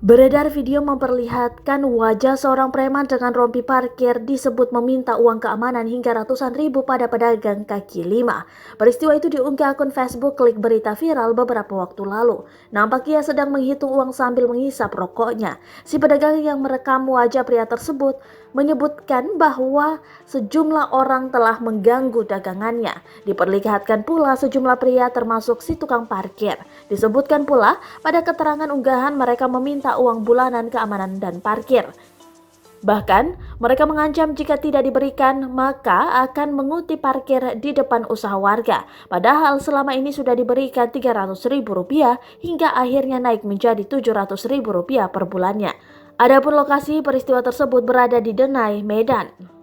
Beredar video memperlihatkan wajah seorang preman dengan rompi parkir disebut meminta uang keamanan hingga ratusan ribu pada pedagang kaki lima. Peristiwa itu diunggah akun Facebook Klik Berita viral beberapa waktu lalu. Nampak ia sedang menghitung uang sambil menghisap rokoknya. Si pedagang yang merekam wajah pria tersebut menyebutkan bahwa sejumlah orang telah mengganggu dagangannya. Diperlihatkan pula sejumlah pria termasuk si tukang parkir. Disebutkan pula pada keterangan unggahan mereka meminta uang bulanan keamanan dan parkir. Bahkan, mereka mengancam jika tidak diberikan, maka akan mengutip parkir di depan usaha warga. Padahal selama ini sudah diberikan Rp300.000 hingga akhirnya naik menjadi Rp700.000 per bulannya. Adapun lokasi peristiwa tersebut berada di Denai, Medan.